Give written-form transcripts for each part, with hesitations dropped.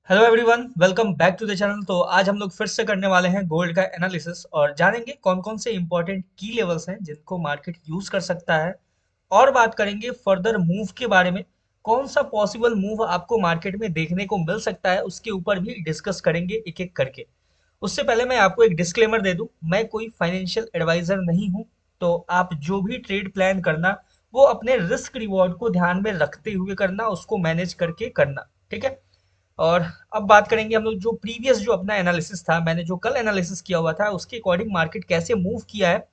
Hello everyone, welcome back to the channel. तो आज हम लोग फिर से करने वाले हैं गोल्ड का एनालिसिस और जानेंगे कौन कौन से इंपॉर्टेंट की लेवल्स हैं जिनको मार्केट यूज कर सकता है। और बात करेंगे फर्दर मूव के बारे में, कौन सा पॉसिबल मूव आपको मार्केट में देखने को मिल सकता है उसके ऊपर भी डिस्कस करेंगे एक एक करके। उससे पहले मैं आपको एक डिस्क्लेमर दे दूं, मैं कोई फाइनेंशियल एडवाइजर नहीं हूं। तो आप जो भी ट्रेड प्लान करना वो अपने रिस्क रिवॉर्ड को ध्यान में रखते हुए करना, उसको मैनेज करके करना। ठीक है। और अब बात करेंगे हम लोग जो प्रीवियस जो अपना एनालिसिस था, मैंने जो कल एनालिसिस किया हुआ था उसके अकॉर्डिंग मार्केट कैसे मूव किया है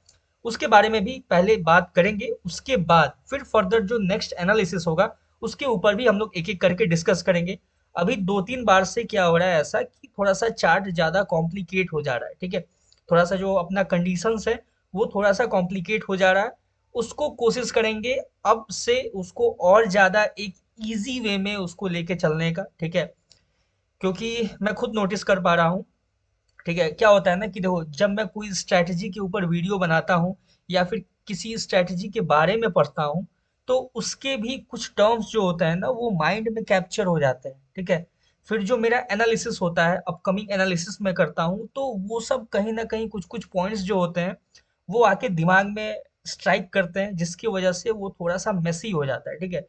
उसके बारे में भी पहले बात करेंगे। उसके बाद फिर फर्दर जो नेक्स्ट एनालिसिस होगा उसके ऊपर भी हम लोग एक एक करके डिस्कस करेंगे। अभी दो तीन बार से क्या हो रहा है ऐसा कि थोड़ा सा चार्ट ज्यादा कॉम्प्लिकेट हो जा रहा है। ठीक है। थोड़ा सा जो अपना कंडीशंस है वो थोड़ा सा कॉम्प्लिकेट हो जा रहा है। उसको कोशिश करेंगे अब से उसको और ज्यादा एक इजी वे में उसको लेके चलने का। ठीक है। क्योंकि मैं खुद नोटिस कर पा रहा हूँ। ठीक है, क्या होता है ना कि देखो, जब मैं कोई स्ट्रैटेजी के ऊपर वीडियो बनाता हूँ या फिर किसी स्ट्रैटेजी के बारे में पढ़ता हूँ, तो उसके भी कुछ टर्म्स जो होता है ना वो माइंड में कैप्चर हो जाते हैं। ठीक है। फिर जो मेरा एनालिसिस होता है, अपकमिंग एनालिसिस मैं करता हूँ, तो वो सब कहीं ना कहीं कुछ कुछ पॉइंट्स जो होते हैं वो आके दिमाग में स्ट्राइक करते हैं, जिसकी वजह से वो थोड़ा सा मेसी हो जाता है। ठीक है।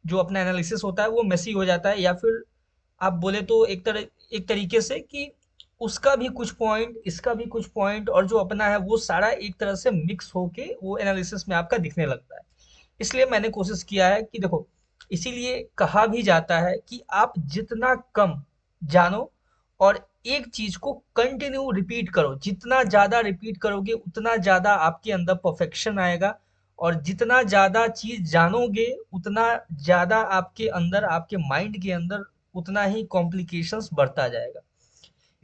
जो अपना एनालिसिस होता है वो मेसी हो जाता है, या फिर आप बोले तो एक तरीके से कि उसका भी कुछ पॉइंट, इसका भी कुछ पॉइंट, और जो अपना है वो सारा एक तरह से मिक्स होके वो एनालिसिस में आपका दिखने लगता है। इसलिए मैंने कोशिश किया है कि देखो, इसीलिए कहा भी जाता है कि आप जितना कम जानो और एक चीज को कंटिन्यू रिपीट करो, जितना ज्यादा रिपीट करोगे उतना ज्यादा आपके अंदर परफेक्शन आएगा। और जितना ज्यादा चीज जानोगे उतना ज्यादा आपके अंदर, आपके माइंड के अंदर उतना ही कॉम्प्लिकेशंस बढ़ता जाएगा।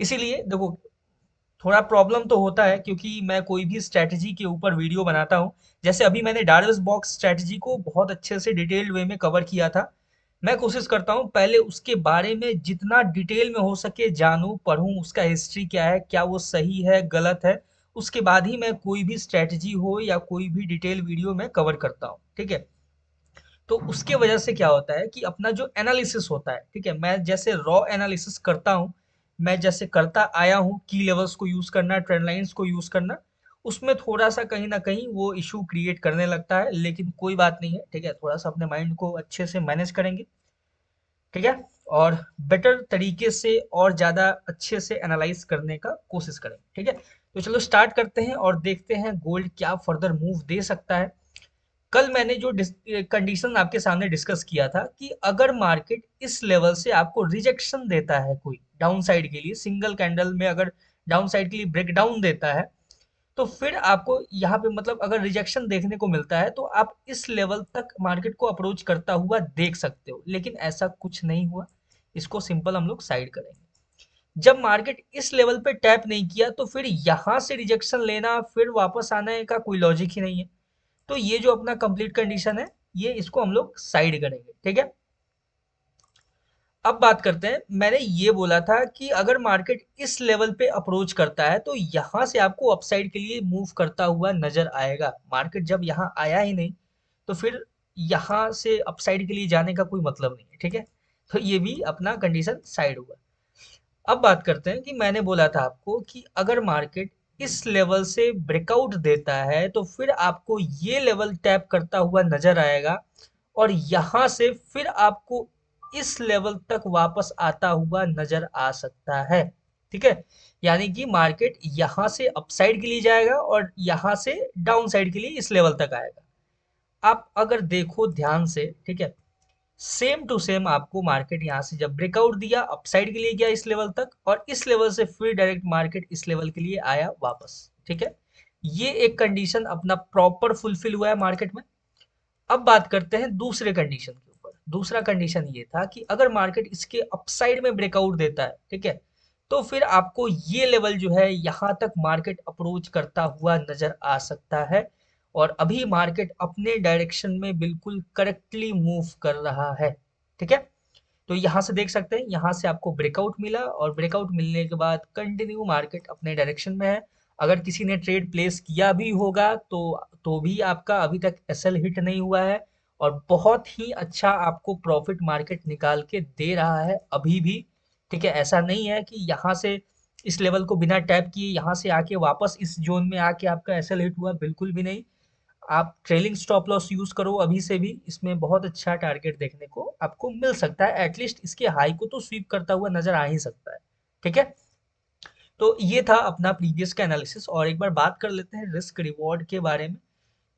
इसीलिए देखो, थोड़ा प्रॉब्लम तो होता है क्योंकि मैं कोई भी स्ट्रैटेजी के ऊपर वीडियो बनाता हूँ। जैसे अभी मैंने डार्विस बॉक्स स्ट्रैटेजी को बहुत अच्छे से डिटेल्ड वे में कवर किया था। मैं कोशिश करता हूँ पहले उसके बारे में जितना डिटेल में हो सके जानूं, पढूं, उसका हिस्ट्री क्या है, क्या वो सही है गलत है। उसके बाद ही मैं कोई भी स्ट्रैटेजी हो या कोई भी डिटेल वीडियो में कवर करता हूँ। ठीक है। तो उसके वजह से क्या होता है कि अपना जो एनालिसिस होता है, ठीक है, मैं जैसे रॉ एनालिसिस करता हूँ, मैं जैसे करता आया हूँ, की लेवल्स को यूज करना, ट्रेंड लाइंस को यूज करना, उसमें थोड़ा सा कहीं ना कहीं वो इशू क्रिएट करने लगता है, लेकिन कोई बात नहीं है। ठीक है, थोड़ा सा अपने माइंड को अच्छे से मैनेज करेंगे। ठीक है। और बेटर तरीके से और ज्यादा अच्छे से एनालाइज करने का कोशिश करेंगे। ठीक है। तो चलो स्टार्ट करते हैं और देखते हैं गोल्ड क्या फर्दर मूव दे सकता है। कल मैंने जो कंडीशन आपके सामने डिस्कस किया था कि अगर मार्केट इस लेवल से आपको रिजेक्शन देता है, कोई डाउन साइड के लिए सिंगल कैंडल में अगर डाउन साइड के लिए ब्रेकडाउन देता है, तो फिर आपको यहाँ पे मतलब अगर रिजेक्शन देखने को मिलता है तो आप इस लेवल तक मार्केट को अप्रोच करता हुआ देख सकते हो। लेकिन ऐसा कुछ नहीं हुआ। इसको सिंपल हम लोग साइड करेंगे। जब मार्केट इस लेवल पे टैप नहीं किया तो फिर यहाँ से रिजेक्शन लेना फिर वापस आने का कोई लॉजिक ही नहीं है। तो ये जो अपना कंप्लीट कंडीशन है, ये इसको हम लोग साइड करेंगे। ठीक है। अब बात करते हैं, मैंने ये बोला था कि अगर मार्केट इस लेवल पे अप्रोच करता है तो यहां से आपको अपसाइड के लिए मूव करता हुआ नजर आएगा। मार्केट जब यहां आया ही नहीं तो फिर यहां से अपसाइड के लिए जाने का कोई मतलब नहीं है। ठीक है। तो ये भी अपना कंडीशन साइड हुआ। अब बात करते हैं कि मैंने बोला था आपको कि अगर मार्केट इस लेवल से ब्रेकआउट देता है तो फिर आपको ये लेवल टैप करता हुआ नजर आएगा, और यहां से फिर आपको इस लेवल तक वापस आता हुआ नजर आ सकता है। ठीक है। यानी कि मार्केट यहां से अपसाइड के लिए जाएगा और यहां से डाउन साइड के लिए इस लेवल तक आएगा। आप अगर देखो ध्यान से, ठीक है, सेम टू सेम आपको मार्केट यहाँ से जब ब्रेकआउट दिया अपसाइड के लिए गया इस लेवल तक, और इस लेवल से फिर डायरेक्ट मार्केट इस लेवल के लिए आया वापस। ठीक है। ये एक कंडीशन अपना प्रॉपर फुलफिल हुआ है मार्केट में। अब बात करते हैं दूसरे कंडीशन के ऊपर। दूसरा कंडीशन ये था कि अगर मार्केट इसके अपसाइड में ब्रेकआउट देता है, ठीक है, तो फिर आपको ये लेवल जो है यहां तक मार्केट अप्रोच करता हुआ नजर आ सकता है। और अभी मार्केट अपने डायरेक्शन में बिल्कुल करेक्टली मूव कर रहा है। ठीक है। तो यहाँ से देख सकते हैं, यहाँ से आपको ब्रेकआउट मिला और ब्रेकआउट मिलने के बाद कंटिन्यू मार्केट अपने डायरेक्शन में है। अगर किसी ने ट्रेड प्लेस किया भी होगा तो भी आपका अभी तक एसएल हिट नहीं हुआ है, और बहुत ही अच्छा आपको प्रॉफिट मार्केट निकाल के दे रहा है अभी भी। ठीक है, ऐसा नहीं है कि यहाँ से इस लेवल को बिना टैप किए यहाँ से आके वापस इस जोन में आके आपका ऐसा हिट हुआ, बिल्कुल भी नहीं। आप ट्रेलिंग स्टॉप लॉस यूज करो अभी से भी, इसमें बहुत अच्छा टारगेट देखने को आपको मिल सकता है। एटलीस्ट इसके हाई को तो स्वीप करता हुआ नजर आ ही सकता है। ठीक है, तो ये था अपना प्रीवियस का एनालिसिस, और एक बार बात कर लेते हैं रिस्क रिवॉर्ड के बारे में।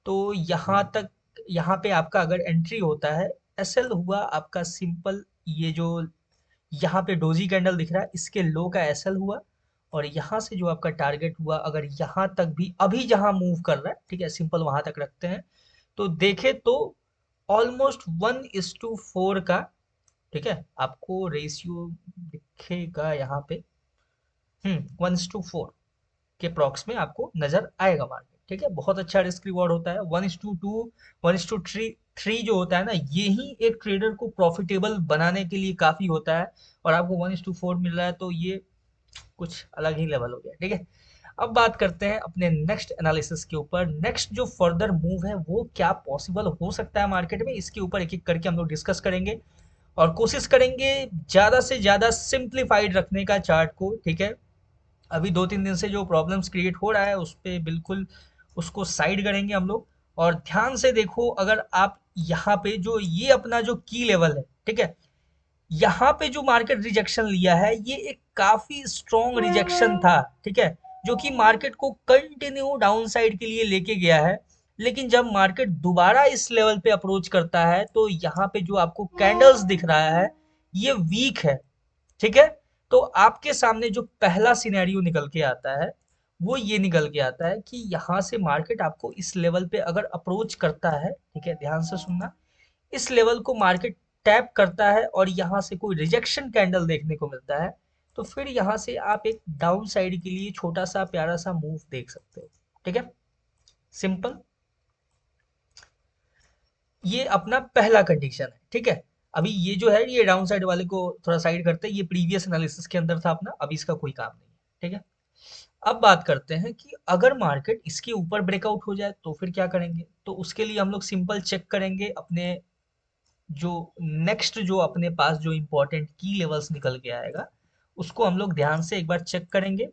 तो यहाँ तक, यहाँ पे आपका अगर एंट्री होता है, एसएल हुआ आपका सिंपल, ये जो यहाँ पे डोजी कैंडल दिख रहा है इसके लो का एसएल हुआ, और यहाँ से जो आपका टारगेट हुआ, अगर यहाँ तक भी अभी जहाँ मूव कर रहा है, ठीक है, सिंपल वहां तक रखते हैं, तो देखे तो ऑलमोस्ट 1:4 का, ठीक है, आपको रेशियो दिखेगा यहाँ पे। 1:4 के प्रॉक्स में आपको नजर आएगा मार्केट। ठीक है, बहुत अच्छा रिस्क रिवॉर्ड होता है। 1:2, 1:3 जो होता है ना, यही एक ट्रेडर को प्रॉफिटेबल बनाने के लिए काफी होता है, और आपको 1:4 मिल रहा है, तो ये कुछ अलग ही लेवल हो गया। ठीक है, अब बात करते हैं अपने नेक्स्ट एनालिसिस के ऊपर। नेक्स्ट जो फर्दर मूव है वो क्या पॉसिबल हो सकता है मार्केट में, इसके ऊपर एक एक करके हम लोग डिस्कस करेंगे, और कोशिश करेंगे ज्यादा से ज्यादा सिंप्लीफाइड रखने का चार्ट को। ठीक है, अभी 2-3 दिन से जो प्रॉब्लम्स क्रिएट हो रहा है उस पे बिल्कुल उसको साइड करेंगे हम लोग। और ध्यान से देखो, अगर आप यहाँ पे जो ये अपना जो की लेवल है, ठीक है, यहाँ पे जो मार्केट रिजेक्शन लिया है, ये एक काफी स्ट्रॉन्ग रिजेक्शन था। ठीक है, जो कि मार्केट को कंटिन्यू डाउन साइड के लिए लेके गया है। लेकिन जब मार्केट दोबारा इस लेवल पे अप्रोच करता है, तो यहाँ पे जो आपको कैंडल्स दिख रहा है ये वीक है। ठीक है, तो आपके सामने जो पहला सिनेरियो निकल के आता है वो ये निकल के आता है कि यहाँ से मार्केट आपको इस लेवल पे अगर अप्रोच करता है, ठीक है, ध्यान से सुनना, इस लेवल को मार्केट टैप करता है और यहाँ से कोई रिजेक्शन कैंडल देखने को मिलता है, तो फिर यहाँ से आप एक डाउन साइड के लिए छोटा सा प्यारा सा मूव देख सकते हो। ठीक है, सिंपल, ये अपना पहला कंडीशन है। ठीक है, अभी ये जो है ये डाउन साइड वाले को थोड़ा साइड करते हैं, ये प्रीवियस एनालिसिस के अंदर था अपना, अभी इसका कोई काम नहीं है। ठीक है, अब बात करते हैं कि अगर मार्केट इसके ऊपर ब्रेकआउट हो जाए तो फिर क्या करेंगे। तो उसके लिए हम लोग सिंपल चेक करेंगे अपने जो नेक्स्ट जो अपने पास जो इंपॉर्टेंट की लेवल्स निकल के आएगा, उसको हम लोग ध्यान से एक बार चेक करेंगे,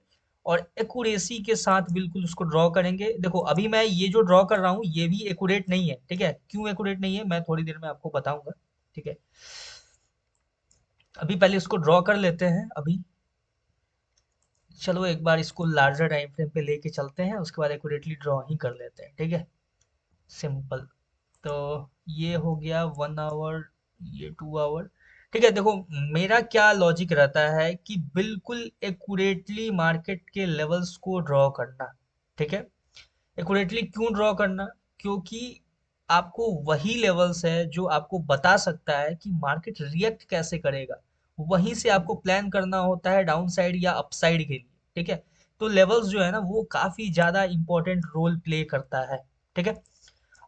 और एक्यूरेसी के साथ बिल्कुल उसको ड्रॉ करेंगे। देखो अभी मैं ये जो ड्रॉ कर रहा हूँ ये भी एक्यूरेट नहीं है। ठीक है, क्यों एक्यूरेट नहीं है मैं थोड़ी देर में आपको बताऊंगा। ठीक है, अभी पहले इसको ड्रॉ कर लेते हैं। अभी चलो एक बार इसको लार्जर टाइम फ्रेम पे लेके चलते हैं, उसके बाद एक्यूरेटली ड्रॉ ही कर लेते हैं। ठीक है, सिंपल, तो ये हो गया 1 आवर, ये 2 आवर। ठीक है, देखो मेरा क्या लॉजिक रहता है कि बिल्कुल एक्यूरेटली मार्केट के लेवल्स को ड्रॉ करना। ठीक है, एक्यूरेटली क्यों ड्रॉ करना, क्योंकि आपको वही लेवल्स है जो आपको बता सकता है कि मार्केट रिएक्ट कैसे करेगा, वहीं से आपको प्लान करना होता है डाउन साइड या अप साइड के लिए। ठीक है, तो लेवल्स जो है ना वो काफी ज्यादा इंपॉर्टेंट रोल प्ले करता है। ठीक है,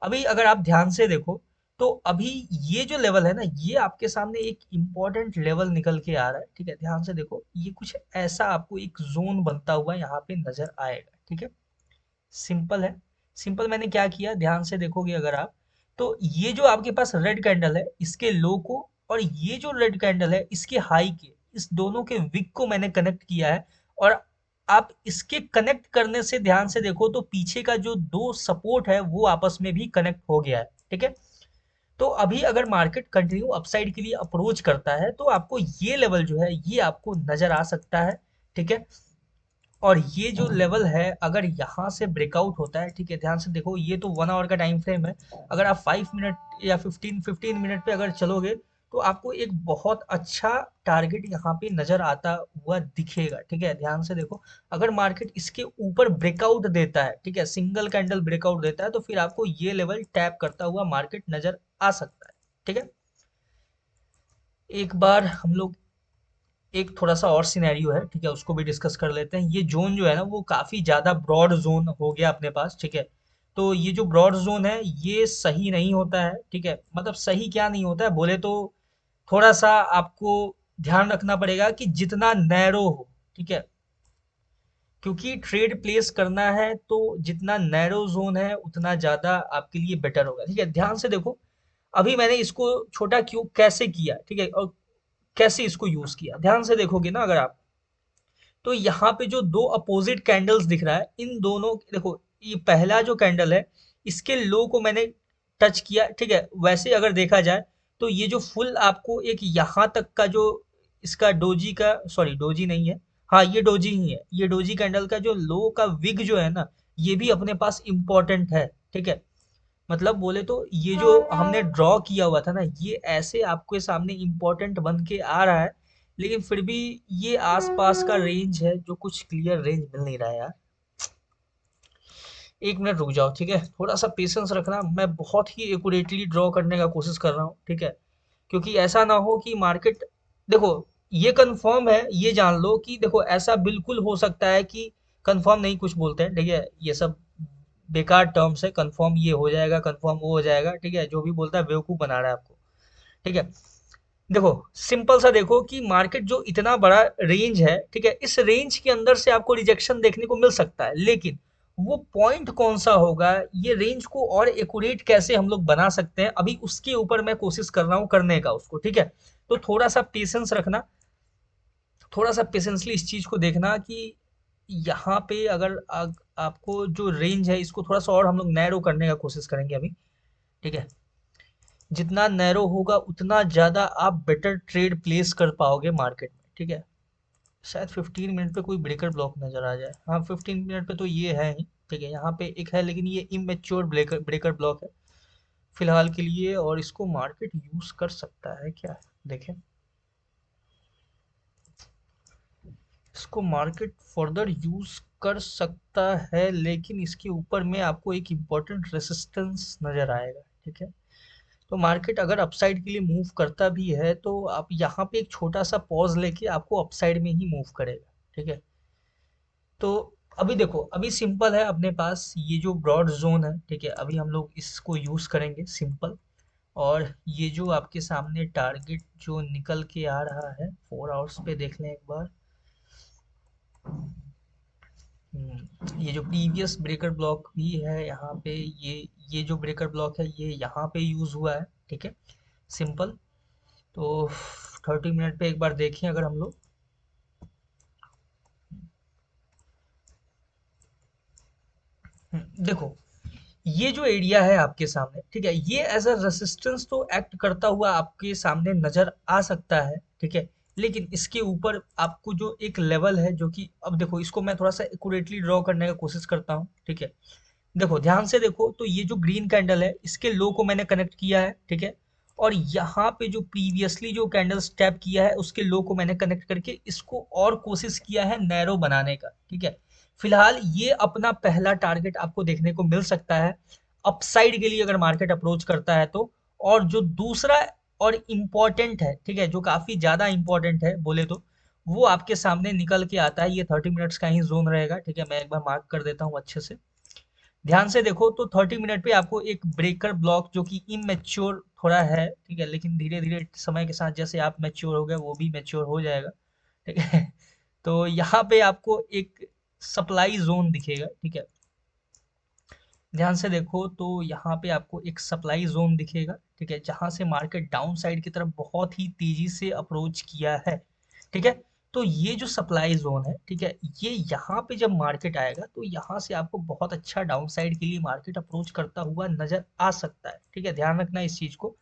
अभी अगर आप ध्यान से देखो, तो अभी ये जो लेवल है ना, ये आपके सामने एक इम्पोर्टेंट लेवल निकल के आ रहा है। ठीक है, ध्यान से देखो, ये कुछ ऐसा आपको एक जोन बनता हुआ यहाँ पे नजर आएगा। ठीक है, सिंपल है। सिंपल, मैंने क्या किया ध्यान से देखोगे अगर आप, तो ये जो आपके पास रेड कैंडल है इसके लो को, और ये जो रेड कैंडल है इसके हाई के, इस दोनों के विक को मैंने कनेक्ट किया है। और आप इसके कनेक्ट करने से ध्यान से देखो तो पीछे का जो दो सपोर्ट है वो आपस में भी कनेक्ट हो गया है। ठीक है, तो अभी अगर मार्केट कंटिन्यू अपसाइड के लिए अप्रोच करता है तो आपको ये लेवल जो है ये आपको नजर आ सकता है। ठीक है, और ये जो लेवल है अगर यहाँ से ब्रेकआउट होता है, ठीक है, ध्यान से देखो, ये तो 1 आवर का टाइम फ्रेम है। अगर आप 5 मिनट या 15 मिनट पे अगर चलोगे, तो आपको एक बहुत अच्छा टारगेट यहाँ पे नजर आता हुआ दिखेगा। ठीक है, ध्यान से देखो, अगर मार्केट इसके ऊपर ब्रेकआउट देता है, ठीक है, सिंगल कैंडल ब्रेकआउट देता है, तो फिर आपको ये लेवल टैप करता हुआ मार्केट नजर आ सकता है। ठीक है, एक बार हम लोग एक थोड़ा सा और सिनेरियो है, ठीक है, उसको भी डिस्कस कर लेते हैं। ये जोन जो है ना वो काफी ज्यादा ब्रॉड जोन हो गया अपने पास। ठीक है, तो ये जो ब्रॉड जोन है ये सही नहीं होता है। ठीक है, मतलब सही क्या नहीं होता है बोले तो, थोड़ा सा आपको ध्यान रखना पड़ेगा कि जितना नैरो हो। ठीक है, क्योंकि ट्रेड प्लेस करना है तो जितना नैरो जोन है उतना ज्यादा आपके लिए बेटर होगा। ठीक है, ध्यान से देखो, अभी मैंने इसको छोटा क्यों कैसे किया, ठीक है, और कैसे इसको यूज किया, ध्यान से देखोगे ना अगर आप, तो यहाँ पे जो दो अपोजिट कैंडल्स दिख रहा है, इन दोनों देखो, ये पहला जो कैंडल है इसके लो को मैंने टच किया, ठीक है। वैसे अगर देखा जाए तो ये जो फुल आपको एक यहाँ तक का जो इसका डोजी का, सॉरी डोजी नहीं है, हाँ ये डोजी ही है, ये डोजी कैंडल का जो लो का विग जो है ना, ये भी अपने पास इम्पोर्टेंट है, ठीक है। मतलब बोले तो ये जो हमने ड्रॉ किया हुआ था ना, ये ऐसे आपके सामने इम्पोर्टेंट बन के आ रहा है, लेकिन फिर भी ये आसपास का रेंज है जो कुछ क्लियर रेंज मिल नहीं रहा है यार। एक मिनट रुक जाओ, ठीक है, थोड़ा सा पेशेंस रखना, मैं बहुत ही एक्यूरेटली ड्रॉ करने का कोशिश कर रहा हूँ, ठीक है। क्योंकि ऐसा ना हो कि मार्केट, देखो ये कंफर्म है, ये जान लो कि देखो ऐसा बिल्कुल हो सकता है कि कंफर्म नहीं कुछ बोलते हैं, ठीक है, ये सब बेकार टर्म्स है, कंफर्म ये हो जाएगा, कंफर्म वो हो जाएगा, ठीक है, जो भी बोलता है बेवकूफ बना रहा है आपको, ठीक है। देखो सिंपल सा देखो कि मार्केट जो इतना बड़ा रेंज है, ठीक है, इस रेंज के अंदर से आपको रिजेक्शन देखने को मिल सकता है, लेकिन वो पॉइंट कौन सा होगा, ये रेंज को और एक्यूरेट कैसे हम लोग बना सकते हैं, अभी उसके ऊपर मैं कोशिश कर रहा हूँ करने का उसको, ठीक है। तो थोड़ा सा पेशेंस रखना, थोड़ा सा पेशेंसली इस चीज को देखना कि यहाँ पे अगर आपको जो रेंज है इसको थोड़ा सा और हम लोग नैरो करने का कोशिश करेंगे अभी, ठीक है। जितना नैरो होगा उतना ज़्यादा आप बेटर ट्रेड प्लेस कर पाओगे मार्केट में, ठीक है। शायद 15 मिनट पे कोई ब्रेकर ब्लॉक नज़र आ जाए, हाँ 15 मिनट पे तो ये है ही, ठीक है, यहाँ पे एक है लेकिन ये इमेच्योर ब्रेकर ब्रेकर ब्लॉक है फिलहाल के लिए, और इसको मार्केट यूज कर सकता है क्या, देखें, इसको मार्केट फर्दर यूज कर सकता है, लेकिन इसके ऊपर में आपको एक इम्पोर्टेंट रेसिस्टेंस नजर आएगा, ठीक है। तो मार्केट अगर अपसाइड के लिए मूव करता भी है तो आप यहाँ पे एक छोटा सा पॉज लेके आपको अपसाइड में ही मूव करेगा, ठीक है। तो अभी देखो, अभी सिंपल है अपने पास ये जो ब्रॉड जोन है, ठीक है, अभी हम लोग इसको यूज करेंगे सिंपल, और ये जो आपके सामने टारगेट जो निकल के आ रहा है 4 आवर्स पे देख लें एक बार। ये जो प्रीवियस ब्रेकर ब्लॉक भी है यहाँ पे, ये जो ब्रेकर ब्लॉक है ये यहाँ पे यूज हुआ है, ठीक है, सिंपल। तो 30 मिनट पे एक बार देखें अगर हम लोग, देखो ये जो एरिया है आपके सामने, ठीक है, ये एज अ रेसिस्टेंस तो एक्ट करता हुआ आपके सामने नजर आ सकता है, ठीक है। लेकिन इसके ऊपर आपको जो एक लेवल है जो कि, अब देखो इसको मैं थोड़ा सा एक्यूरेटली ड्रॉ करने का कोशिश करता हूँ, ठीक है। देखो ध्यान से देखो, तो ये जो ग्रीन कैंडल है इसके लो को मैंने कनेक्ट किया है, ठीक है। और यहाँ पे जो प्रीवियसली जो कैंडल्स टैप किया है उसके लो को मैंने कनेक्ट करके इसको और कोशिश किया है नैरो बनाने का, ठीक है। फिलहाल ये अपना पहला टारगेट आपको देखने को मिल सकता है अपसाइड के लिए अगर मार्केट अप्रोच करता है तो। और जो दूसरा और इम्पोर्टेंट है, ठीक है, जो काफी ज्यादा इम्पोर्टेंट है बोले तो, वो आपके सामने निकल के आता है, ये 30 मिनट्स का ही जोन रहेगा, ठीक है। मैं एक बार मार्क कर देता हूँ अच्छे से, ध्यान से देखो, तो 30 मिनट पे आपको एक ब्रेकर ब्लॉक जो कि इमेच्योर थोड़ा है, ठीक है, लेकिन धीरे धीरे समय के साथ जैसे आप मैच्योर हो गए वो भी मैच्योर हो जाएगा, ठीक है। तो यहाँ पे आपको एक सप्लाई जोन दिखेगा, ठीक है, ध्यान से देखो, तो यहाँ पे आपको एक सप्लाई जोन दिखेगा, ठीक है, जहां से मार्केट डाउन साइड की तरफ बहुत ही तेजी से अप्रोच किया है, ठीक है। तो ये जो सप्लाई जोन है, ठीक है, ये यहाँ पे जब मार्केट आएगा तो यहाँ से आपको बहुत अच्छा डाउन साइड के लिए मार्केट अप्रोच करता हुआ नजर आ सकता है, ठीक है, ध्यान रखना इस चीज को।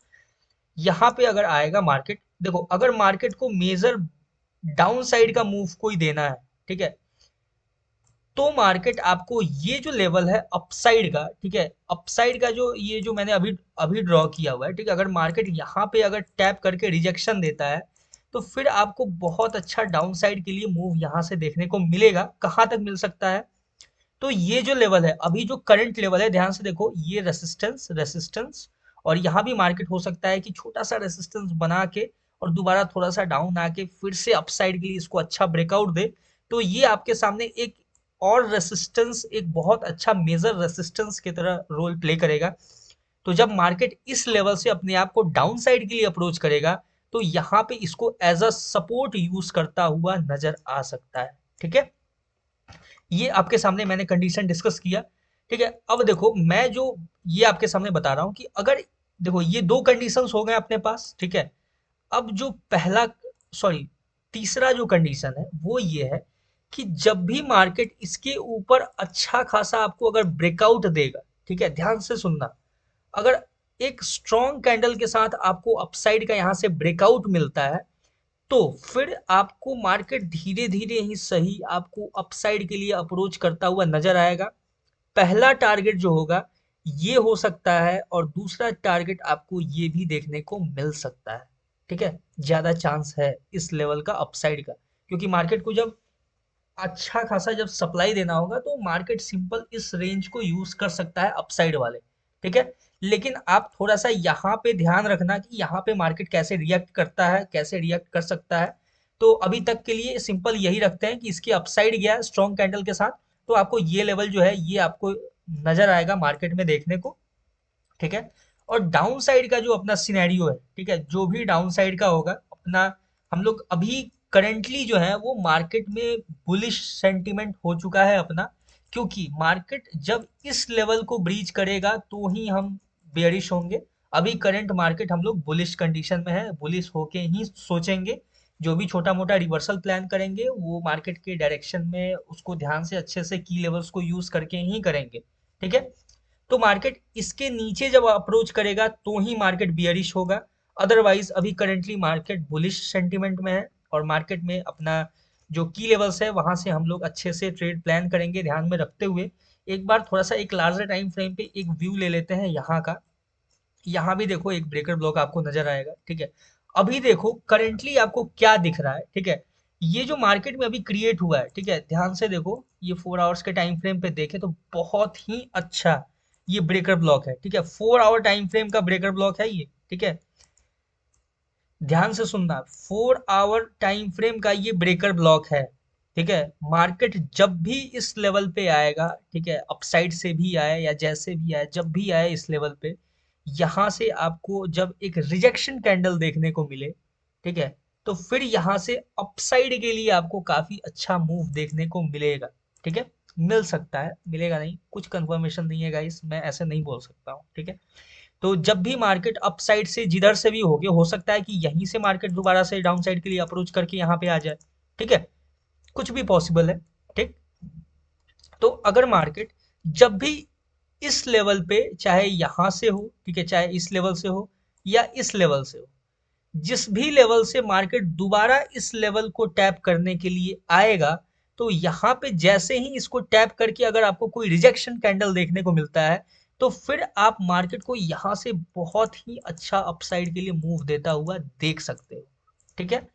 यहाँ पे अगर आएगा मार्केट, देखो अगर मार्केट को मेजर डाउन साइड का मूव कोई देना है, ठीक है, तो मार्केट आपको ये जो लेवल है अपसाइड का, ठीक है, अपसाइड का जो ये जो मैंने अभी अभी ड्रॉ किया हुआ है, ठीक है, अगर मार्केट यहाँ पे अगर टैप करके रिजेक्शन देता है तो फिर आपको बहुत अच्छा डाउन साइड के लिए मूव यहाँ से देखने को मिलेगा, कहाँ तक मिल सकता है, तो ये जो लेवल है अभी जो करंट लेवल है, ध्यान से देखो, ये रेसिस्टेंस रेसिस्टेंस, और यहाँ भी मार्केट हो सकता है कि छोटा सा रेसिस्टेंस बना के और दोबारा थोड़ा सा डाउन आके फिर से अपसाइड के लिए इसको अच्छा ब्रेकआउट दे, तो ये आपके सामने एक और रेसिस्टेंस, एक बहुत अच्छा मेजर रेसिस्टेंस की तरह रोल प्ले करेगा। तो जब मार्केट इस लेवल से अपने आप को डाउन साइड के लिए अप्रोच करेगा तो यहाँ पे इसको एज अ सपोर्ट यूज करता हुआ नजर आ सकता है, ठीक है। ये आपके सामने मैंने कंडीशन डिस्कस किया, ठीक है। अब देखो मैं जो ये आपके सामने बता रहा हूँ कि अगर, देखो ये दो कंडीशंस हो गए अपने पास, ठीक है। अब जो पहला सॉरी, तीसरा जो कंडीशन है वो ये है कि जब भी मार्केट इसके ऊपर अच्छा खासा आपको अगर ब्रेकआउट देगा, ठीक है, ध्यान से सुनना, अगर एक स्ट्रॉन्ग कैंडल के साथ आपको अपसाइड का यहाँ से ब्रेकआउट मिलता है, तो फिर आपको मार्केट धीरे धीरे ही सही आपको अपसाइड के लिए अप्रोच करता हुआ नजर आएगा। पहला टारगेट जो होगा ये हो सकता है, और दूसरा टारगेट आपको ये भी देखने को मिल सकता है, ठीक है। ज्यादा चांस है इस लेवल का अपसाइड का, क्योंकि मार्केट को जब अच्छा खासा जब सप्लाई देना होगा तो मार्केट सिंपल इस रेंज को यूज कर सकता है अपसाइड वाले, ठीक है। लेकिन आप थोड़ा सा यहाँ पे ध्यान रखना कि यहाँ पे मार्केट कैसे रिएक्ट करता है, कैसे रिएक्ट कर सकता है। तो अभी तक के लिए सिंपल यही रखते हैं कि इसकी अपसाइड गया स्ट्रॉन्ग कैंडल के साथ, तो आपको ये लेवल जो है ये आपको नजर आएगा मार्केट में देखने को, ठीक है। और डाउन साइड का जो अपना सिनेरियो है, ठीक है, जो भी डाउन साइड का होगा अपना, हम लोग अभी करेंटली जो है वो मार्केट में बुलिश सेंटीमेंट हो चुका है अपना, क्योंकि मार्केट जब इस लेवल को ब्रीच करेगा तो ही हम बेयरिश होंगे। अभी करंट मार्केट हम लोग बुलिश कंडीशन में है, बुलिश होके ही सोचेंगे। जो भी छोटा मोटा रिवर्सल प्लान करेंगे वो मार्केट के डायरेक्शन में उसको ध्यान से अच्छे से की लेवल्स को यूज करके ही करेंगे, ठीक है। तो मार्केट इसके नीचे जब अप्रोच करेगा तो ही मार्केट बियरिश होगा। अदरवाइज अभी करेंटली मार्केट बुलिश सेंटीमेंट में है, और मार्केट में अपना जो की लेवल्स है वहां से हम लोग अच्छे से ट्रेड प्लान करेंगे ध्यान में रखते हुए। एक बार थोड़ा सा एक लार्जर टाइम फ्रेम पे एक व्यू ले लेते हैं यहाँ का। यहाँ भी देखो एक ब्रेकर ब्लॉक आपको नजर आएगा, ठीक है। अभी देखो करेंटली आपको क्या दिख रहा है, ठीक है। ये जो मार्केट में अभी क्रिएट हुआ है, ठीक है, ध्यान से देखो, ये 4 आवर्स के टाइम फ्रेम पे देखे तो बहुत ही अच्छा ये ब्रेकर ब्लॉक है, ठीक है। 4 आवर टाइम फ्रेम का ब्रेकर ब्लॉक है ये, ठीक है। ध्यान से सुनना, 4 आवर टाइम फ्रेम का ये ब्रेकर ब्लॉक है, ठीक है। मार्केट जब भी इस लेवल पे आएगा, ठीक है, अपसाइड से भी आए या जैसे भी आए, जब भी आए इस लेवल पे, यहाँ से आपको जब एक रिजेक्शन कैंडल देखने को मिले, ठीक है, तो फिर यहाँ से अपसाइड के लिए आपको काफी अच्छा मूव देखने को मिलेगा, ठीक है। मिल सकता है, मिलेगा नहीं, कुछ कंफर्मेशन नहीं है गाइस, मैं ऐसे नहीं बोल सकता हूँ, ठीक है। तो जब भी मार्केट अप साइड से जिधर से भी होगे, हो सकता है कि यहीं से मार्केट दोबारा से डाउन साइड के लिए अप्रोच करके यहाँ पे आ जाए, ठीक है, कुछ भी पॉसिबल है, ठीक। तो अगर मार्केट जब भी इस लेवल पे, चाहे यहाँ से हो, ठीक है, चाहे इस लेवल से हो या इस लेवल से हो, जिस भी लेवल से मार्केट दोबारा इस लेवल को टैप करने के लिए आएगा, तो यहाँ पे जैसे ही इसको टैप करके अगर आपको कोई रिजेक्शन कैंडल देखने को मिलता है, तो फिर आप मार्केट को यहाँ से बहुत ही अच्छा अपसाइड के लिए मूव देता हुआ देख सकते हो, ठीक है।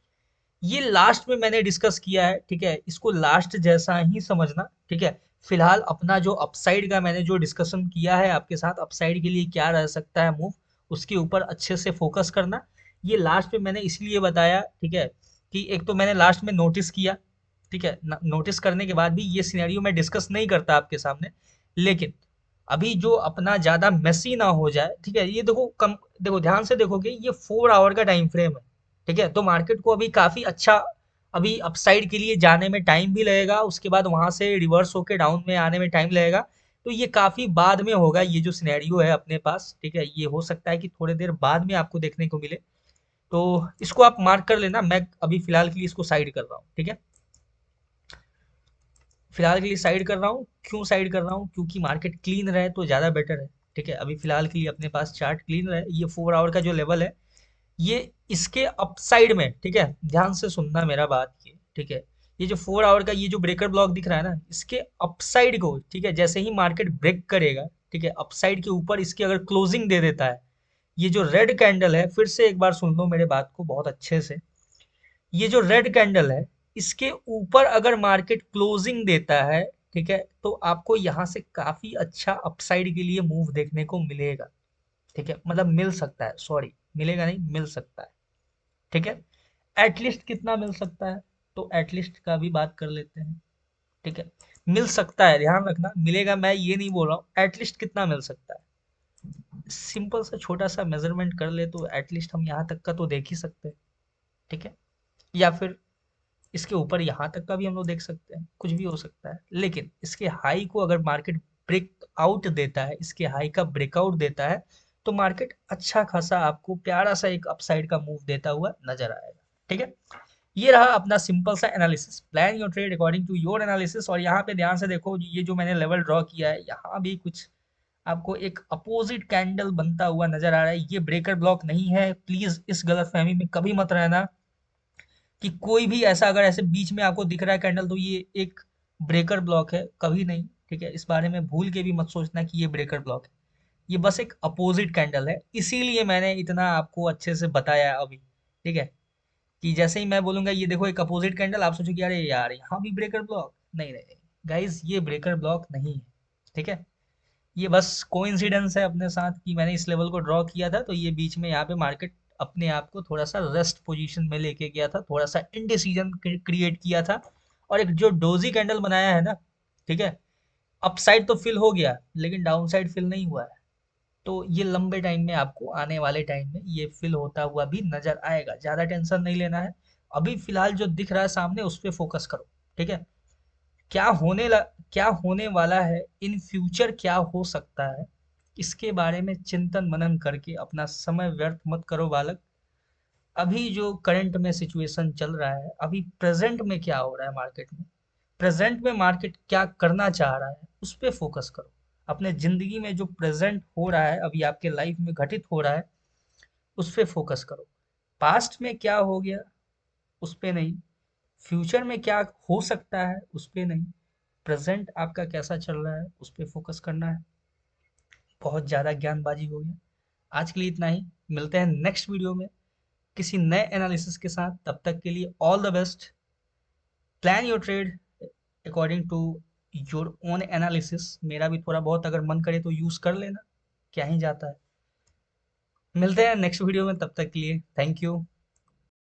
ये लास्ट में मैंने डिस्कस किया है, ठीक है, इसको लास्ट जैसा ही समझना, ठीक है। फिलहाल अपना जो अपसाइड का मैंने जो डिस्कशन किया है आपके साथ, अपसाइड के लिए क्या रह सकता है मूव, उसके ऊपर अच्छे से फोकस करना। ये लास्ट में मैंने इसलिए बताया, ठीक है, कि एक तो मैंने लास्ट में नोटिस किया, ठीक है, नोटिस करने के बाद भी ये सिनेरियो मैं डिस्कस नहीं करता आपके सामने, लेकिन अभी जो अपना ज्यादा मेसी ना हो जाए, ठीक है। ये देखो कम, देखो ध्यान से देखोगे ये 4 आवर का टाइम फ्रेम है, ठीक है। तो मार्केट को अभी काफी अच्छा, अभी अपसाइड के लिए जाने में टाइम भी लगेगा, उसके बाद वहां से रिवर्स होके डाउन में आने में टाइम लगेगा। तो ये काफी बाद में होगा, ये जो सिनेरियो है अपने पास, ठीक है, ये हो सकता है कि थोड़ी देर बाद में आपको देखने को मिले। तो इसको आप मार्क कर लेना, मैं अभी फिलहाल के लिए इसको साइड कर रहा हूँ, ठीक है। फिलहाल के लिए साइड कर रहा हूँ, क्यों साइड कर रहा हूँ, क्योंकि मार्केट क्लीन रहे तो ज्यादा बेटर है, ठीक है। अभी फिलहाल के लिए अपने पास चार्ट क्लीन रहे, ये 4 आवर का जो लेवल है ये इसके अपसाइड में, ठीक है, ध्यान से सुनना मेरा बात ये, ठीक है। ये जो 4 आवर का ये जो ब्रेकर ब्लॉक दिख रहा है ना, इसके अपसाइड को, ठीक है, जैसे ही मार्केट ब्रेक करेगा, ठीक है, अपसाइड के ऊपर इसकी अगर क्लोजिंग दे देता है, ये जो रेड कैंडल है, फिर से एक बार सुन लो मेरे बात को बहुत अच्छे से, ये जो रेड कैंडल है, इसके ऊपर अगर मार्केट क्लोजिंग देता है, ठीक है, तो आपको यहाँ से काफी अच्छा अपसाइड के लिए मूव देखने को मिलेगा, ठीक है, मतलब मिल सकता है, सॉरी, मिलेगा नहीं, मिल सकता है, ठीक है। एटलीस्ट कितना मिल सकता है, तो एटलीस्ट का भी बात कर लेते हैं, ठीक है। मिल सकता है, ध्यान रखना, मिलेगा मैं ये नहीं बोल रहा हूँ, एटलीस्ट कितना मिल सकता है, सिंपल सा छोटा सा मेजरमेंट कर ले तो एटलीस्ट हम यहाँ तक का तो देख ही सकते हैं, ठीक है। या फिर इसके ऊपर यहाँ तक का भी हम लोग देख सकते हैं, कुछ भी हो सकता है, लेकिन इसके हाई को अगर मार्केट ब्रेक आउट देता है, इसके हाई का ब्रेकआउट देता है, तो मार्केट अच्छा खासा आपको प्यारा सा एक अपसाइड का मूव देता हुआ नजर आएगा, ठीक है। ये रहा अपना सिंपल सा analysis, plan your trade according to your analysis. और यहाँ पे ध्यान से देखो, ये जो मैंने लेवल ड्रॉ किया है, यहाँ भी कुछ आपको एक अपोजिट कैंडल बनता हुआ नजर आ रहा है। ये ब्रेकर ब्लॉक नहीं है, प्लीज इस गलतफहमी में कभी मत रहना कि कोई भी ऐसा अगर ऐसे बीच में आपको दिख रहा है कैंडल तो ये एक ब्रेकर ब्लॉक है, कभी नहीं। ठीक है, इस बारे में भूल के भी मत सोचना कि ये ब्रेकर ब्लॉक है। ये बस एक अपोजिट कैंडल है, इसीलिए मैंने इतना आपको अच्छे से बताया अभी। ठीक है, कि जैसे ही मैं बोलूंगा ये देखो एक अपोजिट कैंडल, आप सोचो कि अरे यार यहाँ भी ब्रेकर ब्लॉक, नहीं नहीं गाइज, ये ब्रेकर ब्लॉक नहीं है। ठीक है, ये बस कोइंसिडेंस है अपने साथ कि मैंने इस लेवल को ड्रॉ किया था, तो ये बीच में यहाँ पे मार्केट अपने आप को थोड़ा सा रेस्ट पोजीशन में लेके गया था, थोड़ा सा इनडिसीजन क्रिएट किया था। और एक जो डोजी कैंडल बनाया है ना, ठीक है, अपसाइड तो फिल हो गया लेकिन डाउन साइड फिल नहीं हुआ है। तो ये लंबे टाइम में आपको आने वाले टाइम में ये फिल होता हुआ भी नजर आएगा, ज्यादा टेंशन नहीं लेना है। अभी फिलहाल जो दिख रहा है सामने उस पर फोकस करो। ठीक है, क्या क्या होने वाला है इन फ्यूचर, क्या हो सकता है, इसके बारे में चिंतन मनन करके अपना समय व्यर्थ मत करो बालक। अभी जो करंट में सिचुएशन चल रहा है, अभी प्रेजेंट में क्या हो रहा है मार्केट में, प्रेजेंट में मार्केट क्या करना चाह रहा है, उस पर फोकस करो। अपने जिंदगी में जो प्रेजेंट हो रहा है, अभी आपके लाइफ में घटित हो रहा है, उस पर फोकस करो। पास्ट में क्या हो गया उस पे नहीं, फ्यूचर में क्या हो सकता है उस पे नहीं, प्रेजेंट आपका कैसा चल रहा है उस पे फोकस करना है। बहुत ज़्यादा ज्ञानबाजी हो गया, आज के लिए इतना ही। मिलते हैं नेक्स्ट वीडियो में किसी नए एनालिसिस के साथ, तब तक के लिए all the best. Plan your trade according to your own analysis. मेरा भी थोड़ा बहुत अगर मन करे तो यूज़ कर लेना, क्या ही जाता है। मिलते हैं नेक्स्ट वीडियो में, तब तक के लिए थैंक यू।